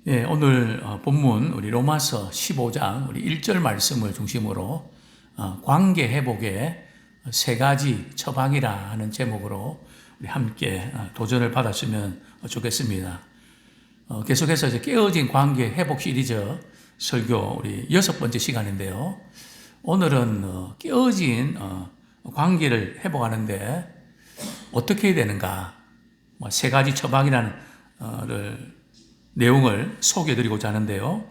예, 오늘 본문 우리 로마서 15장 우리 1절 말씀을 중심으로 관계 회복의 세 가지 처방이라 하는 제목으로 우리 함께 도전을 받았으면 좋겠습니다. 계속해서 이제 깨어진 관계 회복 시리즈 설교 우리 6번째 시간인데요. 오늘은 깨어진 관계를 회복하는데 어떻게 해야 되는가, 세 가지 처방이라는 내용을 소개해드리고자 하는데요.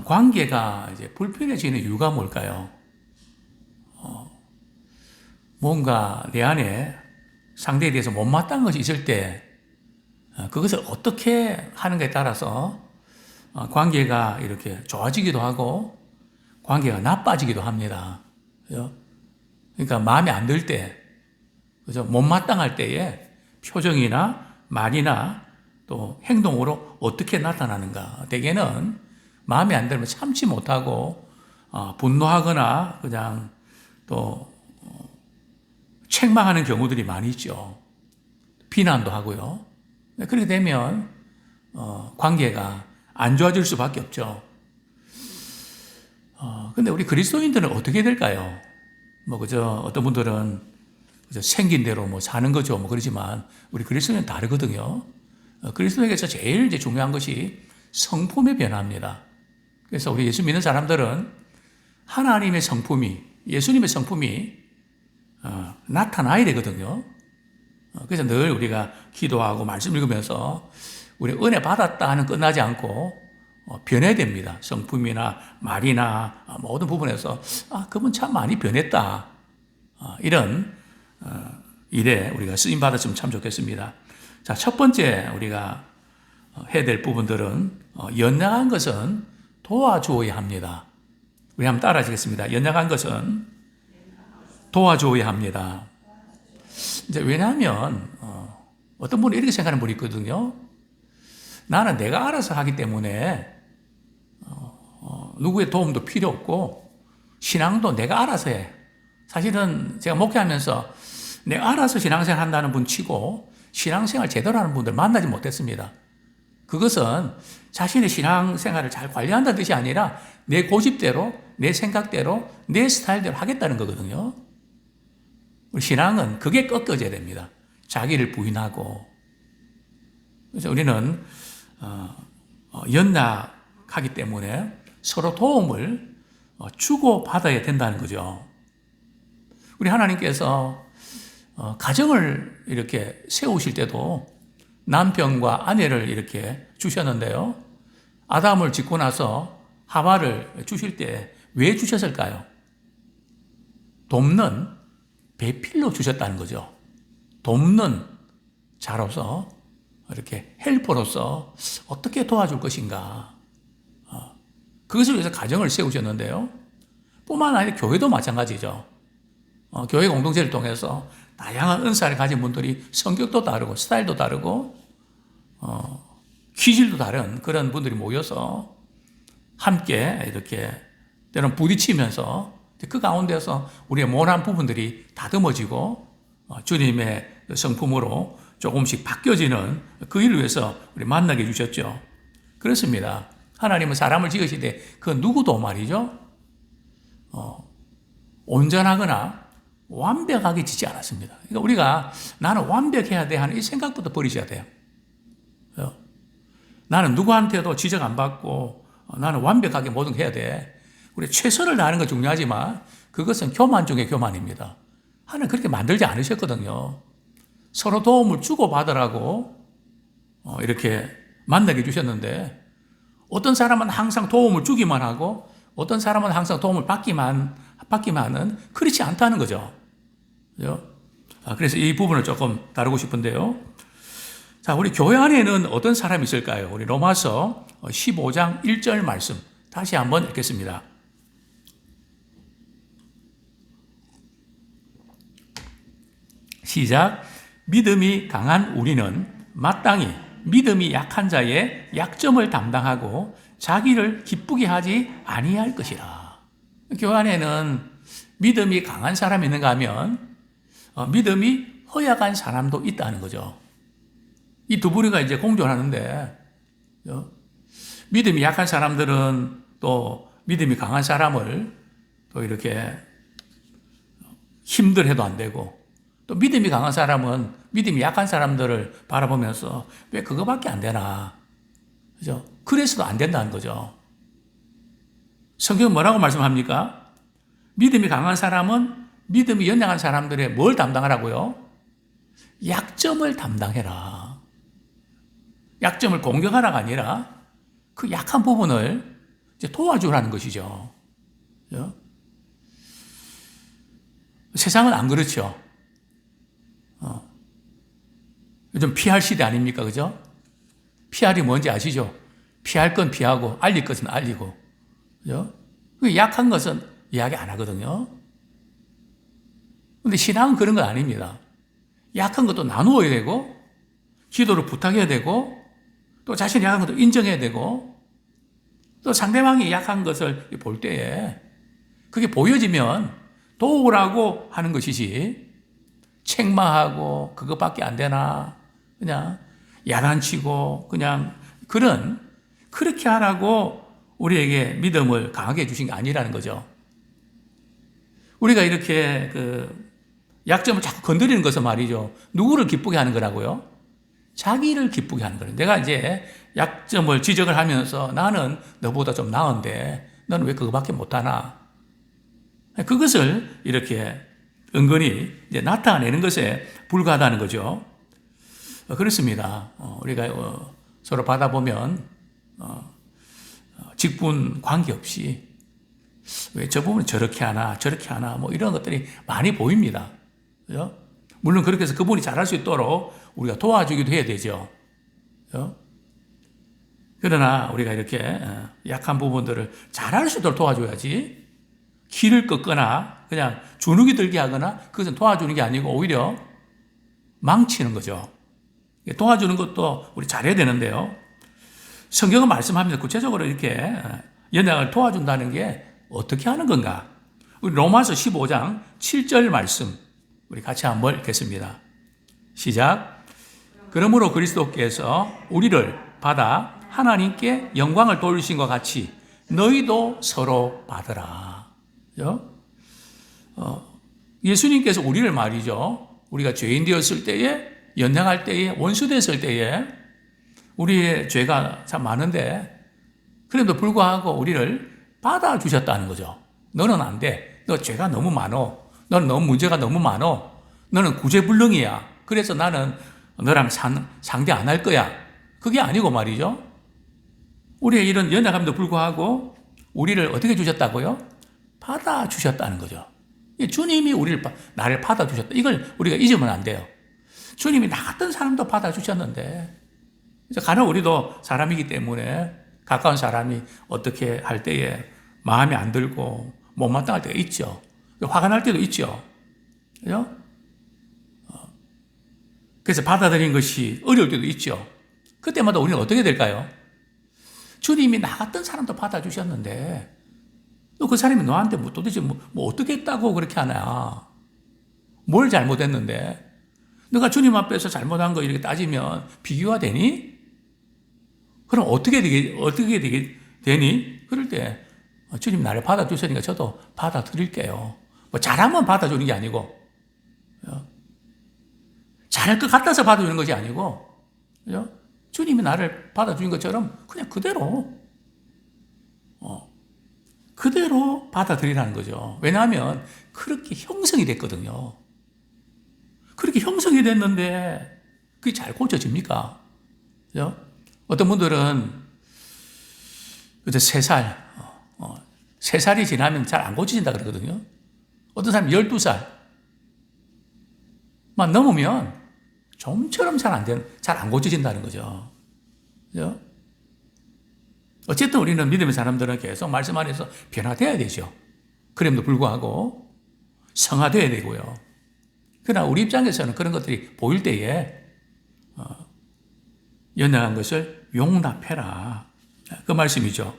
관계가 이제 불편해지는 이유가 뭘까요? 뭔가 내 안에 상대에 대해서 못마땅한 것이 있을 때 그것을 어떻게 하는가에 따라서 관계가 이렇게 좋아지기도 하고 관계가 나빠지기도 합니다. 그러니까 마음에 안 들 때, 그죠? 못마땅할 때에 표정이나 말이나 또 행동으로 어떻게 나타나는가. 대개는 마음에 안 들면 참지 못하고 분노하거나 그냥 또 책망하는 경우들이 많이 있죠. 비난도 하고요. 그렇게 되면 관계가 안 좋아질 수밖에 없죠. 근데 우리 그리스도인들은 어떻게 될까요? 그저 어떤 분들은 그저 생긴 대로 사는 거죠. 그러지만 우리 그리스도인은 다르거든요. 그리스도에게서 제일 이제 중요한 것이 성품의 변화입니다. 그래서 우리 예수 믿는 사람들은 하나님의 성품이, 예수님의 성품이 나타나야 되거든요. 그래서 늘 우리가 기도하고 말씀 읽으면서 우리 은혜 받았다 하는 끝나지 않고 변해야 됩니다. 성품이나 말이나 모든 부분에서 그분 참 많이 변했다. 이런 일에 우리가 쓰임 받았으면 참 좋겠습니다. 자, 첫 번째 우리가 해야 될 부분들은 연약한 것은 도와주어야 합니다. 우리 한번 따라하시겠습니다. 연약한 것은 도와주어야 합니다. 이제 왜냐하면 어떤 분이 이렇게 생각하는 분이 있거든요. 나는 내가 알아서 하기 때문에 누구의 도움도 필요 없고 신앙도 내가 알아서 해. 사실은 제가 목회하면서 내가 알아서 신앙생활 한다는 분 치고 신앙생활 제대로 하는 분들 만나지 못했습니다. 그것은 자신의 신앙생활을 잘 관리한다는 뜻이 아니라 내 고집대로, 내 생각대로, 내 스타일대로 하겠다는 거거든요. 우리 신앙은 그게 꺾여져야 됩니다. 자기를 부인하고. 그래서 우리는 연약하기 때문에 서로 도움을 주고받아야 된다는 거죠. 우리 하나님께서 가정을 이렇게 세우실 때도 남편과 아내를 이렇게 주셨는데요. 아담을 짓고 나서 하와를 주실 때 왜 주셨을까요? 돕는 배필로 주셨다는 거죠. 돕는 자로서 이렇게 헬퍼로서 어떻게 도와줄 것인가. 그것을 위해서 가정을 세우셨는데요. 뿐만 아니라 교회도 마찬가지죠. 교회 공동체를 통해서 다양한 은사를 가진 분들이 성격도 다르고 스타일도 다르고 기질도 다른 그런 분들이 모여서 함께 이렇게 때론 부딪히면서 그 가운데서 우리의 모난 부분들이 다듬어지고 주님의 성품으로 조금씩 바뀌어지는 그 일을 위해서 우리 만나게 해주셨죠. 그렇습니다. 하나님은 사람을 지으시되 그 누구도 말이죠. 온전하거나 완벽하게 지지 않았습니다. 그러니까 우리가 나는 완벽해야 돼 하는 이 생각부터 버리셔야 돼요. 나는 누구한테도 지적 안 받고 나는 완벽하게 모든 거 해야 돼. 우리 최선을 다하는 건 중요하지만 그것은 교만 중에 교만입니다. 하나님 그렇게 만들지 않으셨거든요. 서로 도움을 주고받으라고 이렇게 만나게 해주셨는데 어떤 사람은 항상 도움을 주기만 하고 어떤 사람은 항상 도움을 받기만 하는 그렇지 않다는 거죠. 그래서 이 부분을 조금 다루고 싶은데요. 자, 우리 교회 안에는 어떤 사람이 있을까요? 우리 로마서 15장 1절 말씀 다시 한번 읽겠습니다. 시작. 믿음이 강한 우리는 마땅히 믿음이 약한 자의 약점을 담당하고 자기를 기쁘게 하지 아니할 것이라. 교회 안에는 믿음이 강한 사람이 있는가 하면 믿음이 허약한 사람도 있다는 거죠. 이 두 부류가 이제 공존하는데 믿음이 약한 사람들은 또 믿음이 강한 사람을 또 이렇게 힘들해도 안 되고, 또 믿음이 강한 사람은 믿음이 약한 사람들을 바라보면서 왜 그거밖에 안 되나, 그죠? 그래서도 안 된다는 거죠. 성경은 뭐라고 말씀합니까? 믿음이 강한 사람은 믿음이 연약한 사람들의 뭘 담당하라고요? 약점을 담당해라. 약점을 공격하라가 아니라 그 약한 부분을 이제 도와주라는 것이죠. 그죠? 세상은 안 그렇죠. 요즘 PR 시대 아닙니까? 그죠? PR이 뭔지 아시죠? 피할 건 피하고, 알릴 것은 알리고. 그죠? 약한 것은 이야기 안 하거든요. 근데 신앙은 그런 건 아닙니다. 약한 것도 나누어야 되고, 기도를 부탁해야 되고, 또 자신이 약한 것도 인정해야 되고, 또 상대방이 약한 것을 볼 때에 그게 보여지면 도우라고 하는 것이지, 책망하고 그것밖에 안 되나, 그냥 야단치고 그냥 그렇게 하라고 우리에게 믿음을 강하게 해주신 게 아니라는 거죠. 우리가 이렇게 약점을 자꾸 건드리는 것은 말이죠. 누구를 기쁘게 하는 거라고요? 자기를 기쁘게 하는 거예요. 내가 이제 약점을 지적을 하면서 나는 너보다 좀 나은데 너는 왜 그거밖에 못하나? 그것을 이렇게 은근히 이제 나타내는 것에 불과하다는 거죠. 그렇습니다. 우리가 서로 받아보면 직분 관계없이 왜 저 부분은 저렇게 하나 저렇게 하나 뭐 이런 것들이 많이 보입니다. 그죠? 물론 그렇게 해서 그분이 잘할 수 있도록 우리가 도와주기도 해야 되죠. 그죠? 그러나 우리가 이렇게 약한 부분들을 잘할 수 있도록 도와줘야지, 길을 꺾거나 그냥 주눅이 들게 하거나 그것은 도와주는 게 아니고 오히려 망치는 거죠. 도와주는 것도 우리 잘해야 되는데요. 성경은 말씀합니다. 구체적으로 이렇게 연약을 도와준다는 게 어떻게 하는 건가? 우리 로마서 15장 7절 말씀 우리 같이 한번 읽겠습니다. 시작. 그러므로 그리스도께서 우리를 받아 하나님께 영광을 돌리신 것 같이 너희도 서로 받으라. 그죠? 예수님께서 우리를 말이죠. 우리가 죄인 되었을 때에, 연약할 때에, 원수 됐을 때에 우리의 죄가 참 많은데 그래도 불구하고 우리를 받아주셨다는 거죠. 너는 안 돼. 너 죄가 너무 많어. 너는 너무 문제가 너무 많어. 너는 구제불능이야. 그래서 나는 너랑 상대 안 할 거야. 그게 아니고 말이죠. 우리의 이런 연약함도 불구하고 우리를 어떻게 주셨다고요? 받아주셨다는 거죠. 주님이 나를 받아주셨다. 이걸 우리가 잊으면 안 돼요. 주님이 나 같은 사람도 받아주셨는데, 간혹 우리도 사람이기 때문에 가까운 사람이 어떻게 할 때에 마음에 안 들고 못마땅할 때가 있죠. 화가 날 때도 있죠. 그죠? 그래서 받아들이는 것이 어려울 때도 있죠. 그때마다 우리는 어떻게 될까요? 주님이 나 같은 사람도 받아주셨는데, 또 그 사람이 너한테 도대체 뭐 어떻게 했다고 그렇게 하나? 뭘 잘못했는데? 너가 주님 앞에서 잘못한 거 이렇게 따지면 비교가 되니? 그럼 어떻게 되니? 그럴 때, 주님 나를 받아주시니까 저도 받아드릴게요. 뭐 잘하면 받아주는 게 아니고, 잘할 것 같아서 받아주는 것이 아니고, 그죠? 주님이 나를 받아주는 것처럼 그냥 그대로 받아들이라는 거죠. 왜냐하면 그렇게 형성이 됐거든요. 그렇게 형성이 됐는데 그게 잘 고쳐집니까? 그죠? 어떤 분들은 그저 3살, 3살이 지나면 잘 안 고쳐진다 그러거든요. 어떤 사람은 12살만 넘으면 좀처럼 잘 안 고쳐진다는 거죠. 그죠? 어쨌든 우리는 믿음의 사람들은 계속 말씀 안에서 변화되어야 되죠. 그럼에도 불구하고 성화되어야 되고요. 그러나 우리 입장에서는 그런 것들이 보일 때에 연약한 것을 용납해라. 그 말씀이죠.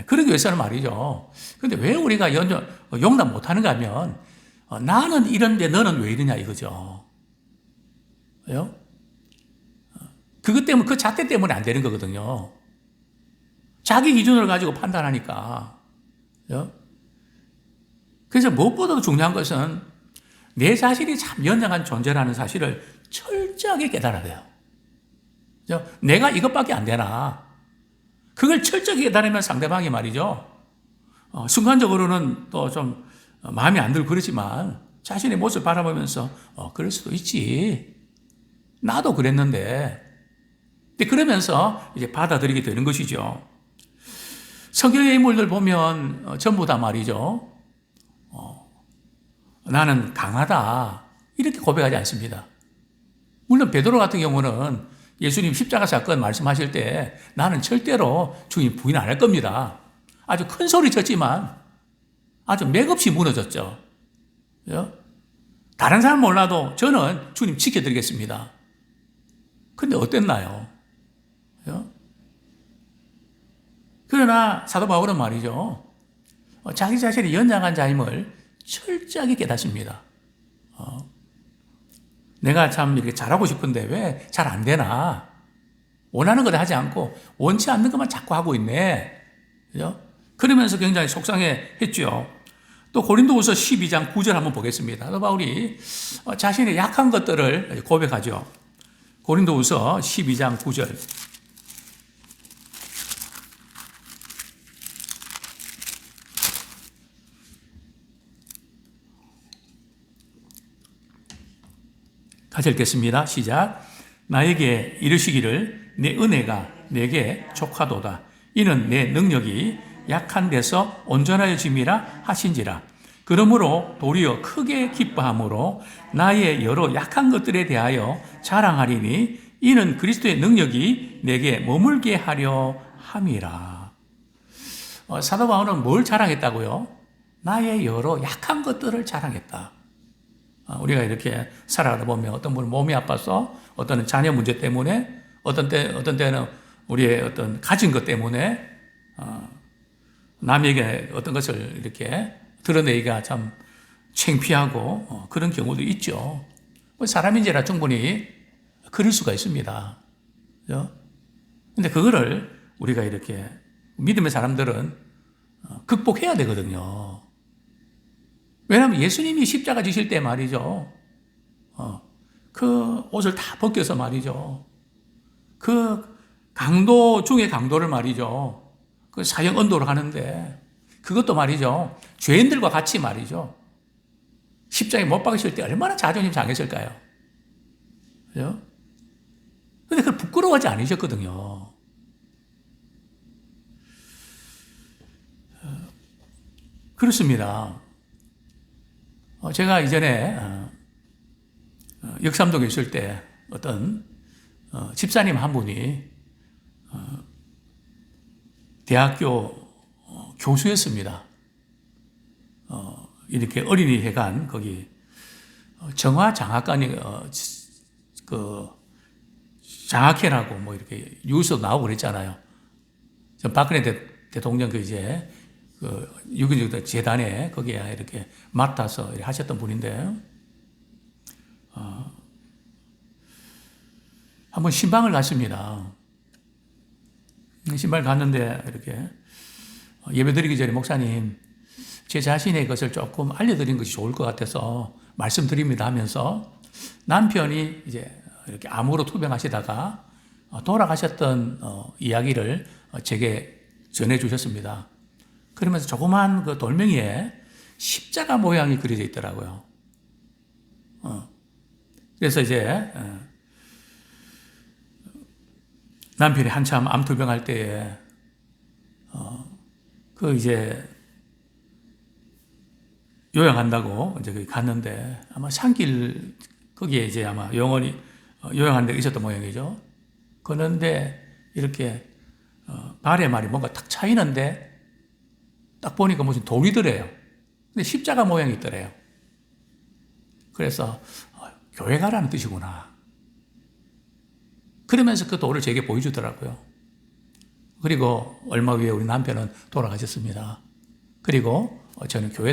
그러기 위해서는 말이죠. 그런데 왜 우리가 용납 못하는가 하면 나는 이런데 너는 왜 이러냐 이거죠. 왜요? 그것 때문에, 그 잣대 때문에 안 되는 거거든요. 자기 기준을 가지고 판단하니까. 그래서 무엇보다도 중요한 것은 내 자신이 참 연약한 존재라는 사실을 철저하게 깨달아야 돼요. 내가 이것밖에 안 되나. 그걸 철저하게 깨달으면 상대방이 말이죠. 순간적으로는 또 좀 마음에 안 들고 그러지만 자신의 모습을 바라보면서 그럴 수도 있지. 나도 그랬는데. 근데 그러면서 이제 받아들이게 되는 것이죠. 성경의 인물들 보면 전부 다 말이죠. 나는 강하다. 이렇게 고백하지 않습니다. 물론 베드로 같은 경우는 예수님 십자가 사건 말씀하실 때 나는 절대로 주님 부인 안 할 겁니다. 아주 큰 소리 쳤지만 아주 맥없이 무너졌죠. 다른 사람 몰라도 저는 주님 지켜드리겠습니다. 근데 어땠나요? 그러나 사도 바울은 말이죠. 자기 자신이 연약한 자임을 철저하게 깨닫습니다. 내가 참 이렇게 잘하고 싶은데 왜 잘 안 되나? 원하는 걸 하지 않고 원치 않는 것만 자꾸 하고 있네. 그죠? 그러면서 굉장히 속상해 했죠. 또 고린도후서 12장 9절 한번 보겠습니다. 사도 바울이 자신의 약한 것들을 고백하죠. 고린도후서 12장 9절. 같이 읽겠습니다. 시작. 나에게 이르시기를 내 은혜가 내게 족하도다. 이는 내 능력이 약한 데서 온전하여짐이라 하신지라. 그러므로 도리어 크게 기뻐함으로 나의 여러 약한 것들에 대하여 자랑하리니 이는 그리스도의 능력이 내게 머물게 하려 함이라. 사도 바울은 뭘 자랑했다고요? 나의 여러 약한 것들을 자랑했다. 우리가 이렇게 살아가다 보면 어떤 분은 몸이 아파서 어떤 때는 자녀 문제 때문에 어떤 때는 우리의 어떤 가진 것 때문에 남에게 어떤 것을 이렇게 드러내기가 참 창피하고 그런 경우도 있죠. 사람인지라 충분히 그럴 수가 있습니다. 그런데 그거를 우리가 이렇게 믿음의 사람들은 극복해야 되거든요. 왜냐하면 예수님이 십자가 지실 때 말이죠. 그 옷을 다 벗겨서 말이죠. 그 강도 중에 강도를 말이죠. 그 사형 언도를 하는데 그것도 말이죠. 죄인들과 같이 말이죠. 십자가에 못 박으실 때 얼마나 자존심 상했을까요? 그죠? 근데 그걸 부끄러워하지 않으셨거든요. 그렇습니다. 제가 이전에 역삼동에 있을 때 어떤 집사님 한 분이 대학교 교수였습니다. 이렇게 어린이회관 거기 정화장학관이 그 장학회라고 뭐 이렇게 뉴스 나오고 그랬잖아요. 박근혜 대통령 그 이제 그 6.26 재단에 거기에 이렇게 맡아서 하셨던 분인데, 한번 신방을 갔습니다. 신방을 갔는데 이렇게 예배드리기 전에 목사님, 제 자신의 것을 조금 알려드리는 것이 좋을 것 같아서 말씀드립니다 하면서 남편이 이제 이렇게 암으로 투병하시다가 돌아가셨던 이야기를 제게 전해주셨습니다. 그러면서 조그만 그 돌멩이에 십자가 모양이 그려져 있더라고요. 그래서 이제 남편이 한참 암투병할 때에 그 이제 요양한다고 이제 거기 갔는데 아마 산길 거기에 이제 아마 영원히 요양하는 데가 있었던 모양이죠. 그런데 이렇게 발에 말이 뭔가 탁 차이는데 딱 보니까 무슨 돌이더래요. 근데 십자가 모양이 있더래요. 그래서 교회 가라는 뜻이구나. 그러면서 그 돌을 제게 보여주더라고요. 그리고 얼마 후에 우리 남편은 돌아가셨습니다. 그리고 저는 교회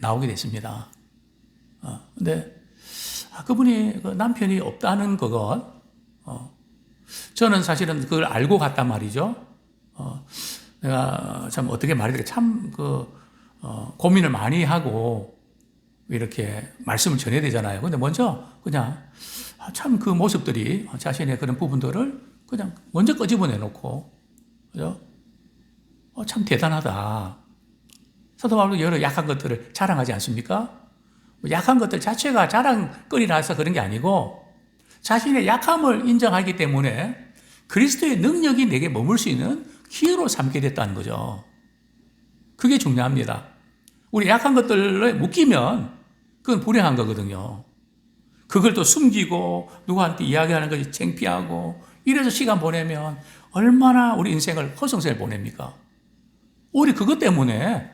나오게 됐습니다. 근데 그분이 그 남편이 없다는 그것, 저는 사실은 그걸 알고 갔단 말이죠. 내가 참 어떻게 말해야 될까 고민을 많이 하고 이렇게 말씀을 전해야 되잖아요. 근데 먼저 그냥 참 그 모습들이 자신의 그런 부분들을 그냥 먼저 끄집어내 놓고, 그죠? 참 대단하다. 사도 바울도 여러 약한 것들을 자랑하지 않습니까? 약한 것들 자체가 자랑거리라서 그런 게 아니고 자신의 약함을 인정하기 때문에 그리스도의 능력이 내게 머물 수 있는 기회로 삼게 됐다는 거죠. 그게 중요합니다. 우리 약한 것들에 묶이면 그건 불행한 거거든요. 그걸 또 숨기고 누구한테 이야기하는 것이 창피하고 이래서 시간 보내면 얼마나 우리 인생을 허송세를 보냅니까? 우리 그것 때문에,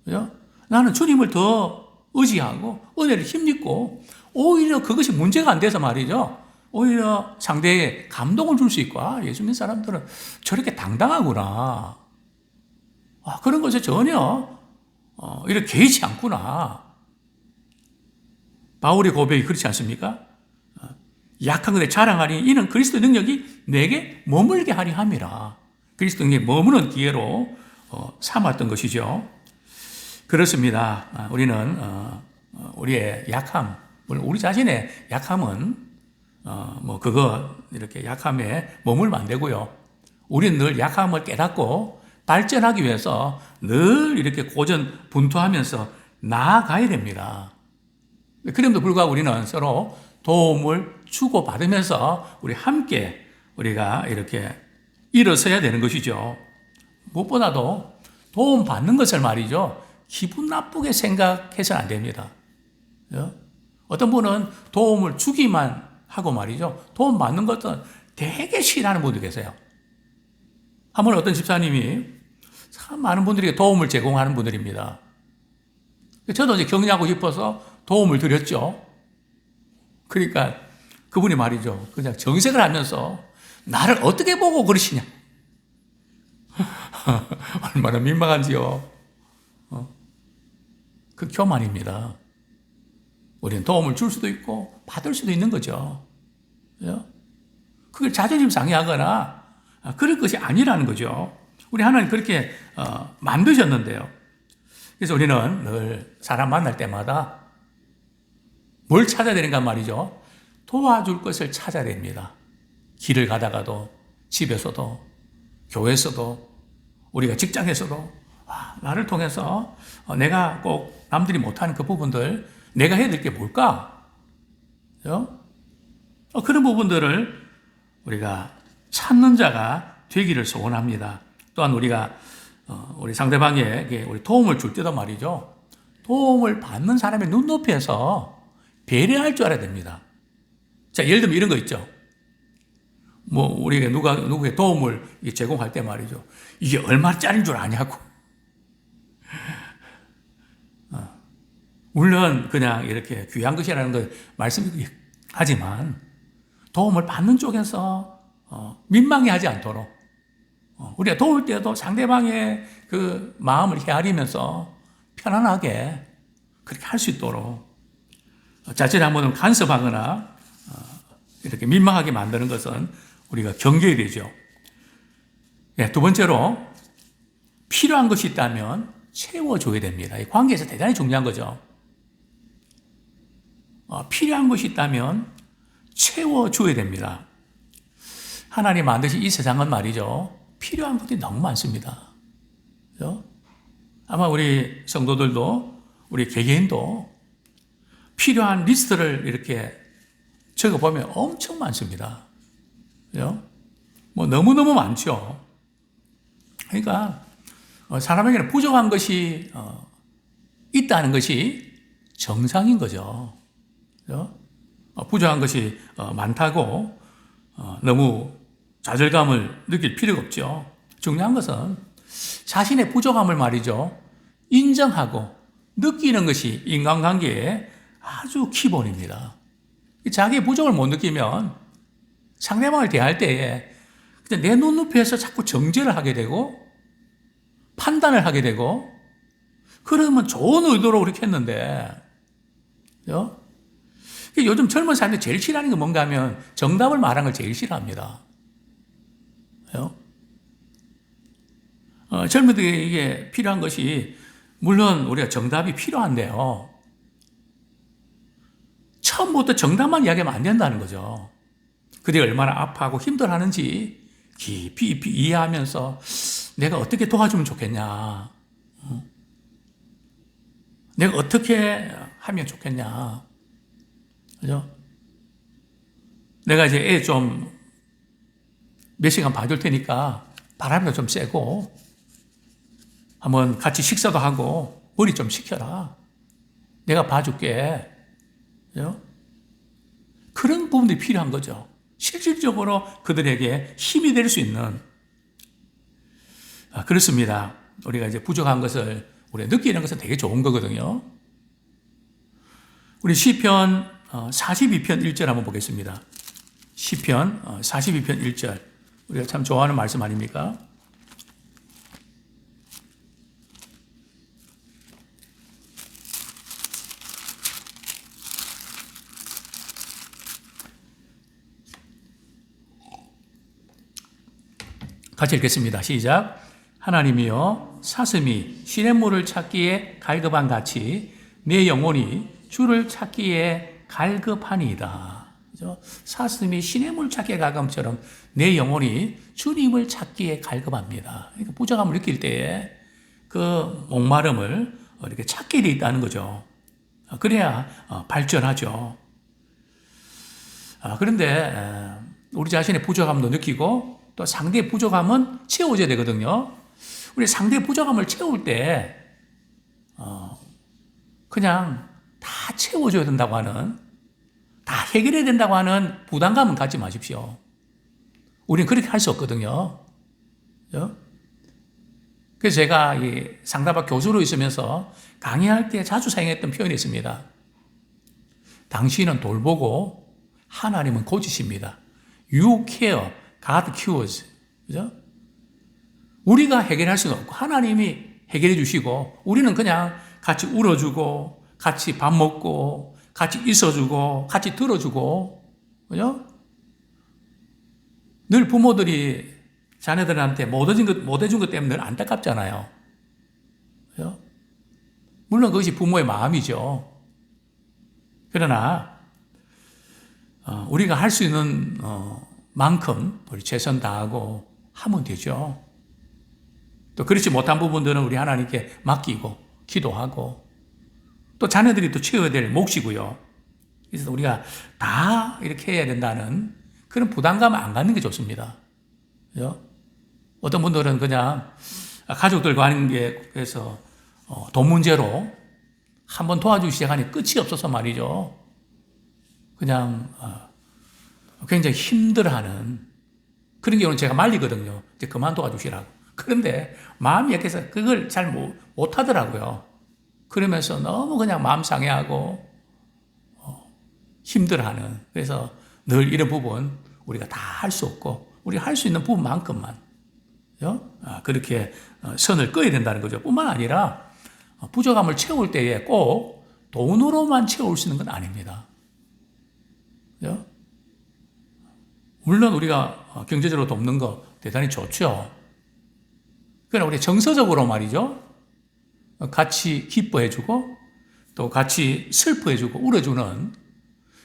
그죠? 나는 주님을 더 의지하고 은혜를 힘입고 오히려 그것이 문제가 안 돼서 말이죠. 오히려 상대에 감동을 줄 수 있고, 예수 믿는 사람들은 저렇게 당당하구나. 그런 것에 전혀 이렇게 개의치 않구나. 바울의 고백이 그렇지 않습니까? 약한 것에 자랑하니 이는 그리스도 능력이 내게 머물게 하리 함이라. 그리스도 능력이 머무는 기회로 삼았던 것이죠. 그렇습니다. 우리는 우리의 약함, 물론 우리 자신의 약함은 그거 이렇게 약함에 머물면 안 되고요. 우리는 늘 약함을 깨닫고 발전하기 위해서 늘 이렇게 고전분투하면서 나아가야 됩니다. 그럼에도 불구하고 우리는 서로 도움을 주고받으면서 우리 함께 우리가 이렇게 일어서야 되는 것이죠. 무엇보다도 도움 받는 것을 말이죠. 기분 나쁘게 생각해서는 안 됩니다. 어떤 분은 도움을 주기만 하고 말이죠. 도움 받는 것은 되게 싫어하는 분도 계세요. 한 번 어떤 집사님이 참 많은 분들에게 도움을 제공하는 분들입니다. 저도 이제 격려하고 싶어서 도움을 드렸죠. 그러니까 그분이 말이죠. 그냥 정색을 하면서 나를 어떻게 보고 그러시냐. 얼마나 민망한지요. 그 교만입니다. 우리는 도움을 줄 수도 있고 받을 수도 있는 거죠. 그걸 자존심 상해하거나 그럴 것이 아니라는 거죠. 우리 하나님 그렇게 만드셨는데요. 그래서 우리는 늘 사람 만날 때마다 뭘 찾아야 되는가 말이죠. 도와줄 것을 찾아야 됩니다. 길을 가다가도, 집에서도, 교회에서도, 우리가 직장에서도, 나를 통해서 내가 꼭 남들이 못하는 그 부분들, 내가 해야 될 게 뭘까? 그런 부분들을 우리가 찾는 자가 되기를 소원합니다. 또한 우리가 우리 상대방에게 우리 도움을 줄 때도 말이죠. 도움을 받는 사람의 눈높이에서 배려할 줄 알아야 됩니다. 자, 예를 들면 이런 거 있죠. 우리가 누구에게 도움을 제공할 때 말이죠. 이게 얼마짜리인 줄 아냐고. 물론 그냥 이렇게 귀한 것이라는 걸 말씀하지만 도움을 받는 쪽에서 민망해하지 않도록 우리가 도울 때도 상대방의 그 마음을 헤아리면서 편안하게 그렇게 할 수 있도록 자칫 한번 간섭하거나 이렇게 민망하게 만드는 것은 우리가 경계해야 되죠. 두 번째로 필요한 것이 있다면 채워줘야 됩니다. 이 관계에서 대단히 중요한 거죠. 필요한 것이 있다면 채워줘야 됩니다. 하나님 만드신 이 세상은 말이죠. 필요한 것들이 너무 많습니다. 그렇죠? 아마 우리 성도들도 우리 개개인도 필요한 리스트를 이렇게 적어보면 엄청 많습니다. 그렇죠? 너무너무 많죠. 그러니까 사람에게는 부족한 것이 있다는 것이 정상인 거죠. 그렇죠? 부족한 것이 많다고 너무 좌절감을 느낄 필요가 없죠. 중요한 것은 자신의 부족함을 말이죠. 인정하고 느끼는 것이 인간관계의 아주 기본입니다. 자기의 부족을 못 느끼면 상대방을 대할 때에 내 눈높이에서 자꾸 정죄를 하게 되고 판단을 하게 되고 그러면 좋은 의도로 그렇게 했는데 그죠? 요즘 젊은 사람들이 제일 싫어하는 게 뭔가 하면 정답을 말하는 걸 제일 싫어합니다. 그죠? 젊은이에게 필요한 것이 물론 우리가 정답이 필요한데요. 처음부터 정답만 이야기하면 안 된다는 거죠. 그들이 얼마나 아파하고 힘들어하는지 깊이 이해하면서 내가 어떻게 도와주면 좋겠냐. 내가 어떻게 하면 좋겠냐. 그죠? 내가 이제 애 좀 몇 시간 봐줄 테니까 바람도 좀 쐬고 한번 같이 식사도 하고 머리 좀 식혀라. 내가 봐줄게. 그죠? 그런 부분들이 필요한 거죠. 실질적으로 그들에게 힘이 될 수 있는. 그렇습니다. 우리가 이제 부족한 것을 우리가 느끼는 것은 되게 좋은 거거든요. 우리 시편 42편 1절 한번 보겠습니다. 시편 42편 1절. 우리가 참 좋아하는 말씀 아닙니까? 같이 읽겠습니다. 시작. 하나님이여 사슴이 시냇물을 찾기에 갈급한 같이 내 영혼이 주를 찾기에 갈급하니이다. 그죠? 사슴이 시냇물 찾기에 갈급함처럼 내 영혼이 주님을 찾기에 갈급합니다. 그러니까 부족함을 느낄 때에 그 목마름을 이렇게 찾게 돼 있다는 거죠. 그래야 발전하죠. 그런데 우리 자신의 부족함도 느끼고 또 상대의 부족함은 채워져야 되거든요. 우리 상대의 부족함을 채울 때 그냥 다 채워줘야 된다고 하는, 다 해결해야 된다고 하는 부담감은 갖지 마십시오. 우리는 그렇게 할 수 없거든요. 그래서 제가 이 상담학 교수로 있으면서 강의할 때 자주 사용했던 표현이 있습니다. 당신은 돌보고 하나님은 고치십니다. You care, God cures. 그죠? 우리가 해결할 수는 없고 하나님이 해결해 주시고 우리는 그냥 같이 울어주고 같이 밥 먹고 같이 있어주고 같이 들어주고. 그죠? 늘 부모들이 자녀들한테 못 해준 것 때문에 늘 안타깝잖아요. 그죠? 물론 그것이 부모의 마음이죠. 그러나 우리가 할 수 있는 만큼 우리 최선 다하고 하면 되죠. 또 그렇지 못한 부분들은 우리 하나님께 맡기고 기도하고 또 자녀들이 또 채워야 될 몫이고요. 그래서 우리가 다 이렇게 해야 된다는 그런 부담감을 안 갖는 게 좋습니다. 그죠? 어떤 분들은 그냥 가족들 관계에서 돈 문제로 한번 도와주기 시작하니 끝이 없어서 말이죠. 그냥 굉장히 힘들어하는 그런 경우는 제가 말리거든요. 이제 그만 도와주시라고. 그런데 마음이 약해서 그걸 잘 못하더라고요. 그러면서 너무 그냥 마음 상해하고 힘들어하는. 그래서 늘 이런 부분 우리가 다 할 수 없고 우리 할 수 있는 부분만큼만 그렇게 선을 그어야 된다는 거죠. 뿐만 아니라 부족함을 채울 때에 꼭 돈으로만 채울 수 있는 건 아닙니다. 그죠? 물론 우리가 경제적으로 돕는 거 대단히 좋죠. 그러나 우리 정서적으로 말이죠. 같이 기뻐해주고 또 같이 슬퍼해주고 울어주는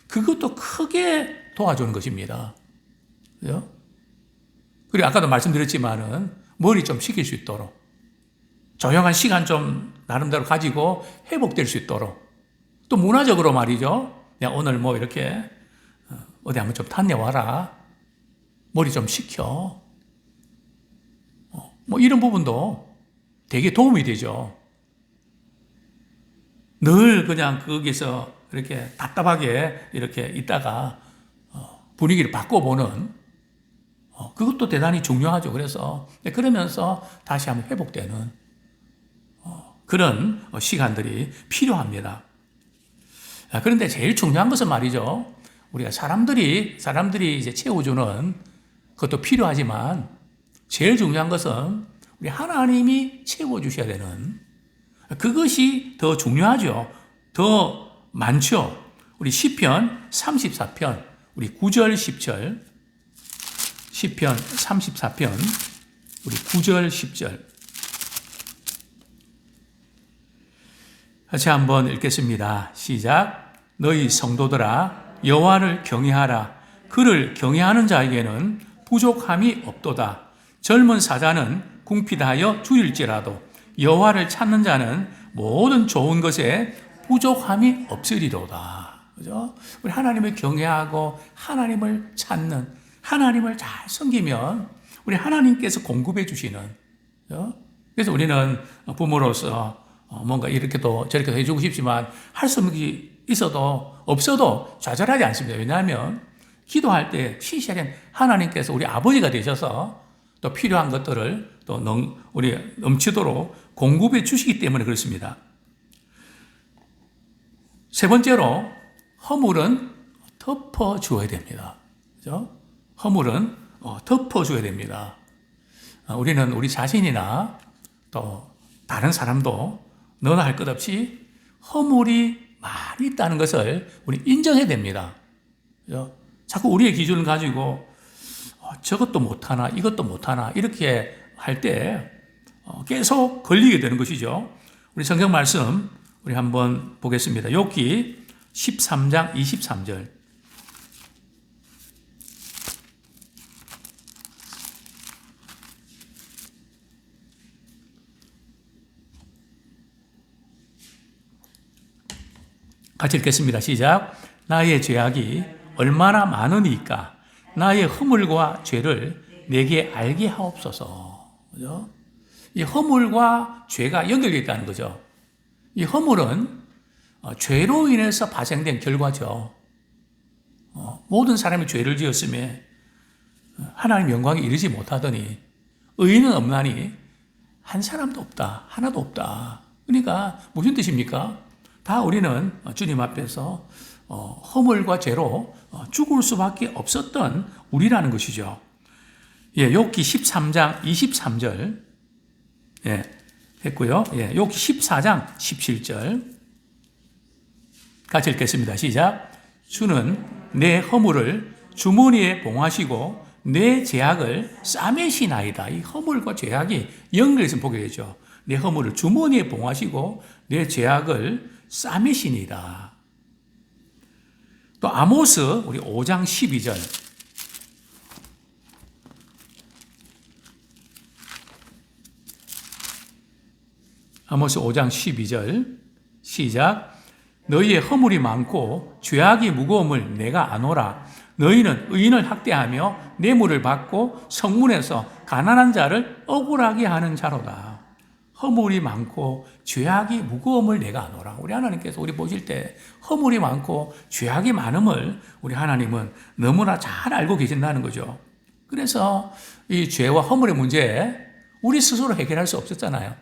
그것도 크게 도와주는 것입니다. 그죠? 그리고 아까도 말씀드렸지만은 머리 좀 식힐 수 있도록 조용한 시간 좀 나름대로 가지고 회복될 수 있도록 또 문화적으로 말이죠. 야, 오늘 뭐 이렇게 어디 한번 좀 다녀와라. 머리 좀 식혀. 뭐 이런 부분도 되게 도움이 되죠. 늘 그냥 거기서 이렇게 답답하게 이렇게 있다가 분위기를 바꿔보는 그것도 대단히 중요하죠. 그래서 그러면서 다시 한번 회복되는 그런 시간들이 필요합니다. 그런데 제일 중요한 것은 말이죠. 우리가 사람들이 이제 채워주는 그것도 필요하지만 제일 중요한 것은 우리 하나님이 채워주셔야 되는 그것이 더 중요하죠. 더 많죠. 우리 시편 34편 우리 9절 10절 시편 34편 우리 9절 10절 같이 한번 읽겠습니다. 시작. 너희 성도들아 여호와를 경외하라. 그를 경외하는 자에게는 부족함이 없도다. 젊은 사자는 궁핍하여 줄일지라도 여호와를 찾는 자는 모든 좋은 것에 부족함이 없으리로다. 그죠? 우리 하나님을 경외하고 하나님을 찾는, 하나님을 잘 섬기면 우리 하나님께서 공급해 주시는. 그죠? 그래서 우리는 부모로서 뭔가 이렇게도 저렇게도 해주고 싶지만 할 수 없는 게 있어도 없어도 좌절하지 않습니다. 왜냐하면 기도할 때 시시하게 하나님께서 우리 아버지가 되셔서 또 필요한 것들을 또 우리 넘치도록 공급해 주시기 때문에 그렇습니다. 세 번째로 허물은 덮어줘야 됩니다. 그죠? 허물은 덮어줘야 됩니다. 우리는 우리 자신이나 또 다른 사람도 너나 할 것 없이 허물이 많이 있다는 것을 우리 인정해야 됩니다. 그죠? 자꾸 우리의 기준을 가지고 저것도 못하나 이것도 못하나 이렇게 할 때 계속 걸리게 되는 것이죠. 우리 성경 말씀 우리 한번 보겠습니다. 욥기 13장 23절. 같이 읽겠습니다. 시작. 나의 죄악이 얼마나 많으니까 나의 허물과 죄를 내게 알게 하옵소서. 그죠? 이 허물과 죄가 연결되어 있다는 거죠. 이 허물은 죄로 인해서 발생된 결과죠. 모든 사람이 죄를 지었음에 하나님 영광에 이르지 못하더니 의인은 없나니 한 사람도 없다. 하나도 없다. 그러니까 무슨 뜻입니까? 다 우리는 주님 앞에서 허물과 죄로 죽을 수밖에 없었던 우리라는 것이죠. 예, 욥기 13장 23절 했고요. 예, 욥기 14장 17절 같이 읽겠습니다. 시작. 주는 내 허물을 주머니에 봉하시고 내 죄악을 싸매시나이다. 이 허물과 죄악이 연결해서 보게 되죠. 내 허물을 주머니에 봉하시고 내 죄악을 싸매시니라. 또 아모스 우리 5장 12절. 아모스 5장 12절 시작. 너희의 허물이 많고 죄악이 무거움을 내가 아노라. 너희는 의인을 학대하며 뇌물을 받고 성문에서 가난한 자를 억울하게 하는 자로다. 허물이 많고 죄악이 무거움을 내가 아노라. 우리 하나님께서 우리 보실 때 허물이 많고 죄악이 많음을 우리 하나님은 너무나 잘 알고 계신다는 거죠. 그래서 이 죄와 허물의 문제 우리 스스로 해결할 수 없었잖아요.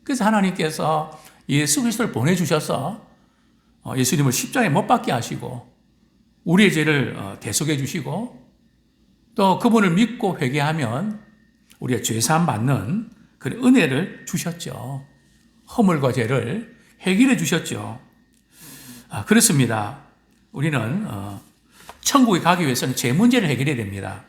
그래서 하나님께서 예수 그리스도를 보내주셔서 예수님을 십자가에 못 박게 하시고 우리의 죄를 대속해 주시고 또 그분을 믿고 회개하면 우리가 죄사함 받는 그 은혜를 주셨죠. 허물과 죄를 해결해 주셨죠. 그렇습니다. 우리는 천국에 가기 위해서는 죄 문제를 해결해야 됩니다.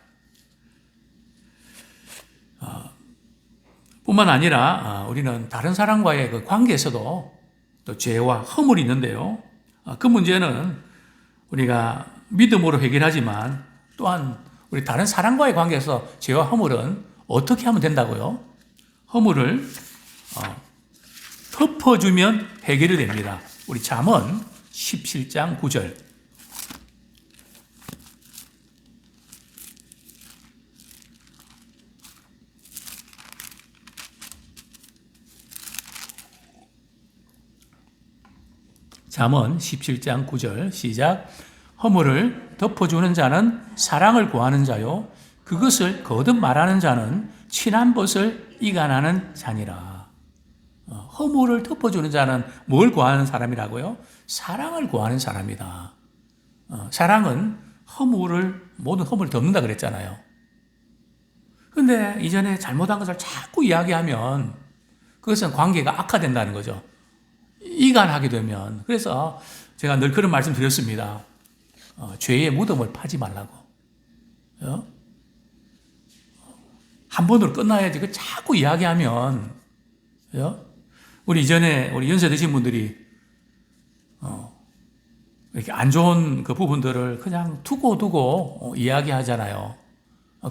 뿐만 아니라 우리는 다른 사람과의 그 관계에서도 또 죄와 허물이 있는데요. 그 문제는 우리가 믿음으로 해결하지만 또한 우리 다른 사람과의 관계에서 죄와 허물은 어떻게 하면 된다고요? 허물을 덮어주면 해결이 됩니다. 우리 잠언 17장 9절. 잠언 17장 9절 시작. 허물을 덮어주는 자는 사랑을 구하는 자요 그것을 거듭 말하는 자는 친한 벗을 이간하는 자니라. 허물을 덮어주는 자는 뭘 구하는 사람이라고요? 사랑을 구하는 사람이다. 사랑은 모든 허물을 덮는다 그랬잖아요. 근데 이전에 잘못한 것을 자꾸 이야기하면 그것은 관계가 악화된다는 거죠. 이간하게 되면. 그래서 제가 늘 그런 말씀 드렸습니다. 죄의 무덤을 파지 말라고. 한 번으로 끝나야지. 그 자꾸 이야기하면, 우리 이전에 우리 연세 드신 분들이 이렇게 안 좋은 그 부분들을 그냥 두고 이야기하잖아요.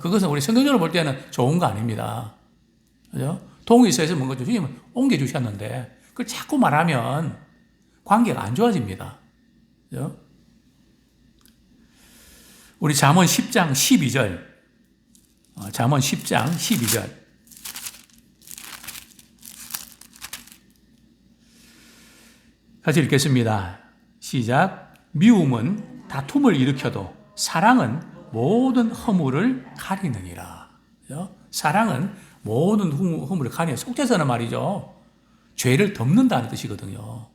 그것은 우리 성경적으로 볼 때는 좋은 거 아닙니다. 그죠? 동의서에서 뭔가 주님은 옮겨주셨는데 그걸 자꾸 말하면 관계가 안 좋아집니다. 그죠? 우리 잠언 10장 12절. 잠언 10장 12절. 같이 읽겠습니다. 시작. 미움은 다툼을 일으켜도 사랑은 모든 허물을 가리느니라. 그죠? 사랑은 모든 허물을 가리는 속죄서는 말이죠. 죄를 덮는다는 뜻이거든요.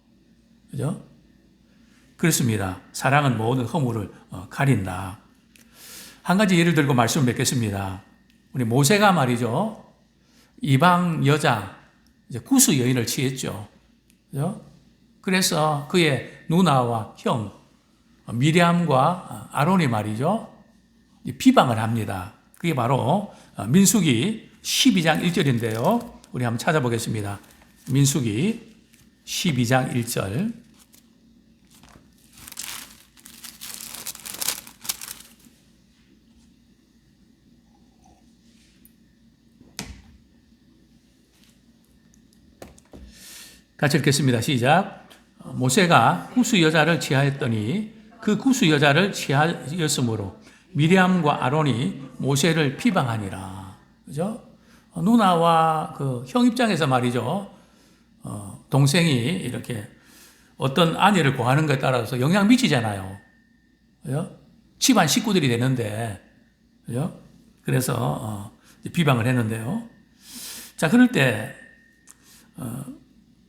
그죠? 그렇습니다. 사랑은 모든 허물을 가린다. 한 가지 예를 들고 말씀을 맺겠습니다. 우리 모세가 말이죠. 이방 여자 구스 여인을 취했죠. 그죠? 그래서 그의 누나와 형 미리암과 아론이 말이죠. 비방을 합니다. 그게 바로 민수기 12장 1절인데요. 우리 한번 찾아보겠습니다. 민수기 12장 1절. 같이 읽겠습니다. 시작. 모세가 구스 여자를 취하였더니 그 구스 여자를 취하였으므로 미리암과 아론이 모세를 비방하니라. 그죠? 누나와 그 형 입장에서 말이죠. 동생이 이렇게 어떤 아내를 구하는 것에 따라서 영향 미치잖아요. 그죠? 집안 식구들이 되는데, 그죠? 그래서 비방을 했는데요. 자, 그럴 때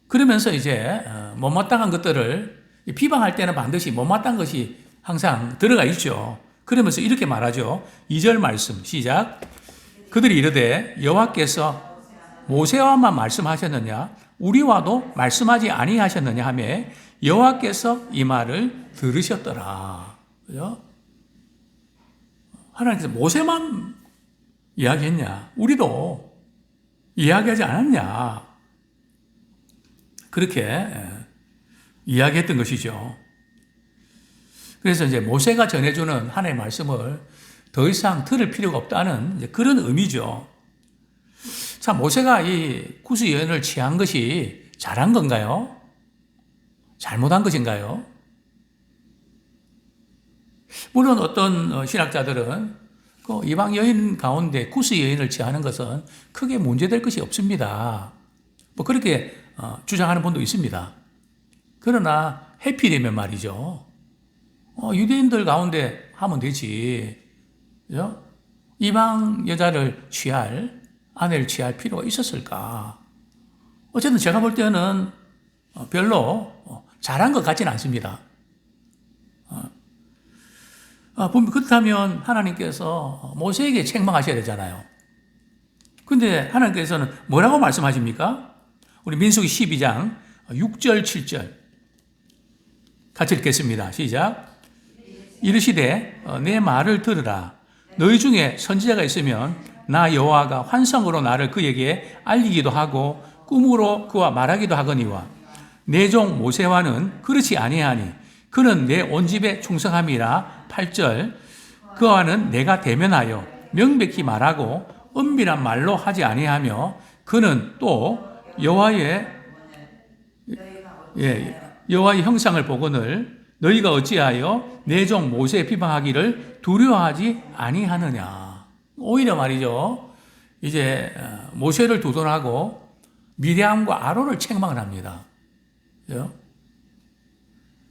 그러면서 이제 못마땅한 것들을 비방할 때는 반드시 못마땅한 것이 항상 들어가 있죠. 그러면서 이렇게 말하죠. 2절 말씀 시작. 그들이 이르되 여호와께서 모세와만 말씀하셨느냐 우리와도 말씀하지 아니하셨느냐 하매 여호와께서 이 말을 들으셨더라. 그죠? 하나님께서 모세만 이야기했냐? 우리도 이야기하지 않았냐? 그렇게 이야기했던 것이죠. 그래서 이제 모세가 전해주는 하나님의 말씀을 더 이상 들을 필요가 없다는 그런 의미죠. 자, 모세가 이 구스 여인을 취한 것이 잘한 건가요? 잘못한 것인가요? 물론 어떤 신학자들은 그 이방 여인 가운데 구스 여인을 취하는 것은 크게 문제될 것이 없습니다. 뭐 그렇게 주장하는 분도 있습니다. 그러나 해피되면 말이죠. 유대인들 가운데 하면 되지. 그죠? 이방 여자를 취할, 아내를 취할 필요가 있었을까? 어쨌든 제가 볼 때는 별로 잘한 것 같지는 않습니다. 그렇다면 하나님께서 모세에게 책망하셔야 되잖아요. 근데 하나님께서는 뭐라고 말씀하십니까? 우리 민수기 12장 6절, 7절 같이 읽겠습니다. 시작. 이르시되 내 말을 들으라. 너희 중에 선지자가 있으면 나 여호와가 환상으로 나를 그에게 알리기도 하고 꿈으로 그와 말하기도 하거니와 내 종 모세와는 그렇지 아니하니 그는 내 온 집에 충성함이라. 8절 그와는 내가 대면하여 명백히 말하고 은밀한 말로 하지 아니하며 그는 또 여호와의 형상을 보거늘 너희가 어찌하여 내 종 모세 비방하기를 두려워하지 아니하느냐. 오히려 말이죠. 이제 모세를 두둔하고 미리암과 아론을 책망을 합니다. 그죠?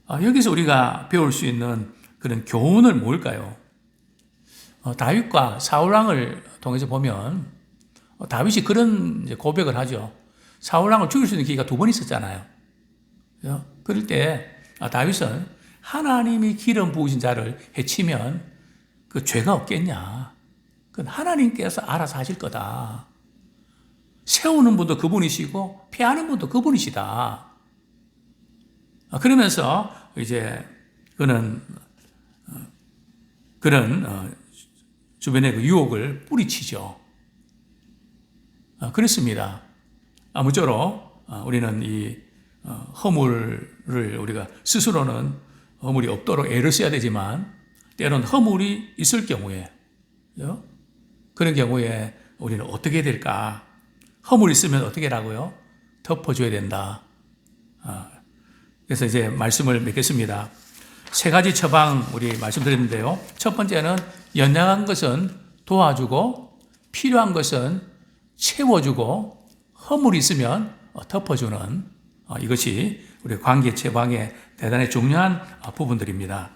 여기서 우리가 배울 수 있는 그런 교훈은 뭘까요? 다윗과 사울왕을 통해서 보면 다윗이 그런 고백을 하죠. 사울왕을 죽일 수 있는 기회가 2번 있었잖아요. 그죠? 그럴 때 다윗은 하나님이 기름 부으신 자를 해치면 그 죄가 없겠냐. 그건 하나님께서 알아서 하실 거다. 세우는 분도 그분이시고 피하는 분도 그분이시다. 그러면서 이제 그는 그런 주변의 그 유혹을 뿌리치죠. 그렇습니다. 아무쪼록 우리는 이 허물을 우리가 스스로는 허물이 없도록 애를 써야 되지만 때로는 허물이 있을 경우에 그런 경우에 우리는 어떻게 될까? 허물이 있으면 어떻게 하라고요? 덮어줘야 된다. 그래서 이제 말씀을 맺겠습니다. 세 가지 처방 우리 말씀드렸는데요. 첫 번째는 연약한 것은 도와주고 필요한 것은 채워주고 허물이 있으면 덮어주는 이것이 우리 관계 처방의 대단히 중요한 부분들입니다.